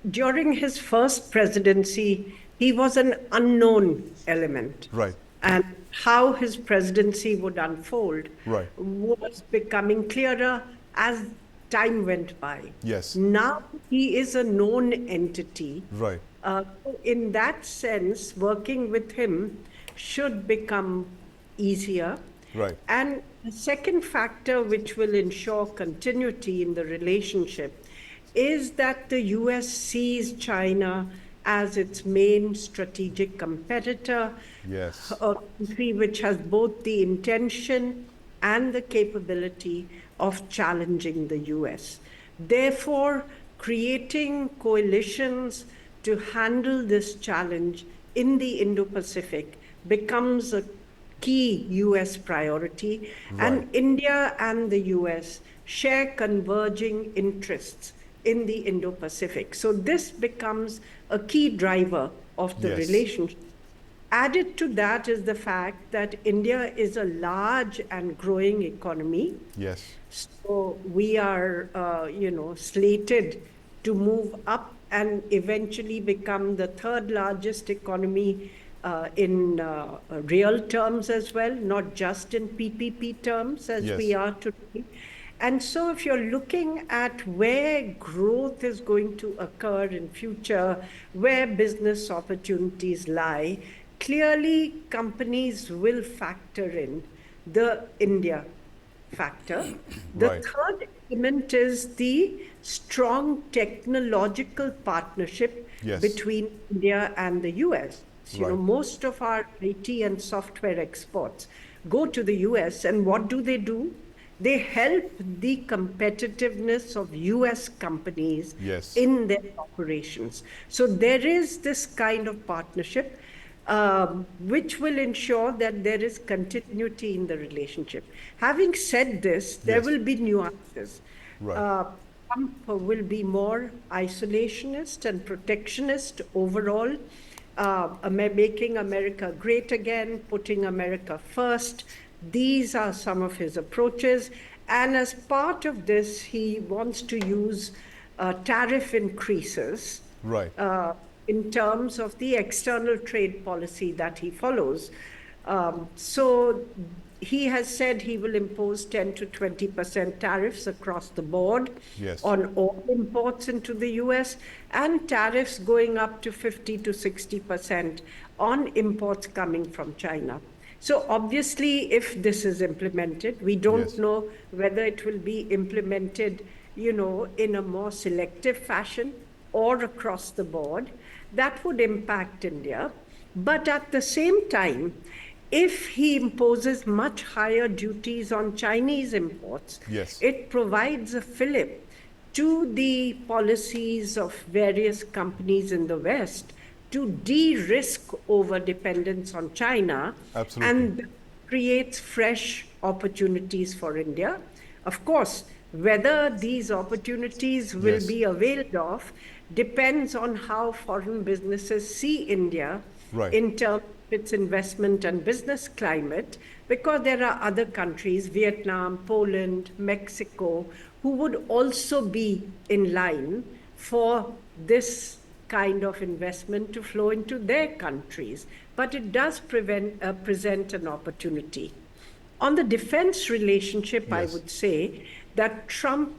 during his first presidency, he was an unknown element. Right. And how his presidency would unfold Right. was becoming clearer as time went by. Yes. Now he is a known entity. Right. In that sense, working with him should become easier. Right. And the second factor which will ensure continuity in the relationship is that the US sees China as its main strategic competitor, Yes. a country which has both the intention and the capability of challenging the US. Therefore, creating coalitions to handle this challenge in the Indo-Pacific becomes a key US priority, Right. and India and the US share converging interests in the Indo-Pacific. So this becomes a key driver of the Yes. relationship. Added to that is the fact that India is a large and growing economy. Yes. So we are, slated to move up and eventually become the third largest economy in real terms as well, not just in PPP terms as we Yes. are today. And so if you're looking at where growth is going to occur in future, where business opportunities lie, clearly companies will factor in the India factor. The Right. third element is the strong technological partnership Yes. between India and the US. Right. Most of our IT and software exports go to the US, and what do? They help the competitiveness of US companies Yes. in their operations. So there is this kind of partnership which will ensure that there is continuity in the relationship. Having said this, there Yes. will be nuances. Right. Uh, Trump will be more isolationist and protectionist overall, making America great again, putting America first. These are some of his approaches. And as part of this, he wants to use tariff increases Right. uh, in terms of the external trade policy that he follows. So he has said he will impose 10 to 20% tariffs across the board Yes. on all imports into the US, and tariffs going up to 50 to 60% on imports coming from China. So obviously, if this is implemented, we don't Yes. know whether it will be implemented, in a more selective fashion or across the board. That would impact India. But at the same time, if he imposes much higher duties on Chinese imports, Yes. it provides a fillip to the policies of various companies in the West to de-risk over dependence on China, Absolutely. and creates fresh opportunities for India. Of course, whether these opportunities will Yes. be availed of depends on how foreign businesses see India Right. in terms of its investment and business climate, because there are other countries, Vietnam, Poland, Mexico, who would also be in line for this kind of investment to flow into their countries. But it does present an opportunity. On the defense relationship, I Yes. would say that Trump,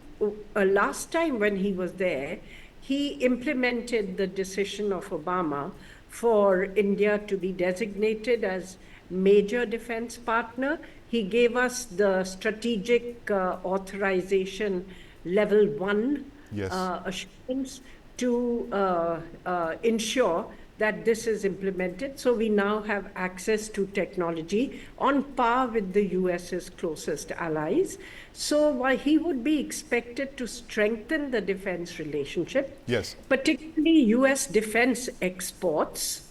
last time when he was there, he implemented the decision of Obama for India to be designated as major defense partner. He gave us the strategic authorization level 1 Yes. assurance to ensure that this is implemented. So we now have access to technology on par with the US's closest allies. So while he would be expected to strengthen the defense relationship, Yes. particularly US defense exports,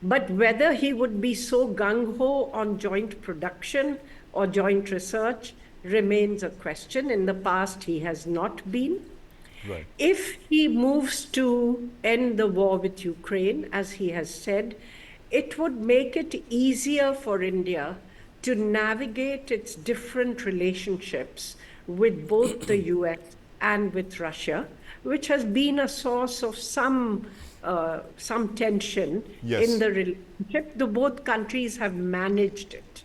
but whether he would be so gung ho on joint production or joint research remains a question. In the past, he has not been. Right. If he moves to end the war with Ukraine, as he has said, it would make it easier for India to navigate its different relationships with both the US and with Russia, which has been a source of some tension Yes. in the relationship, though both countries have managed it.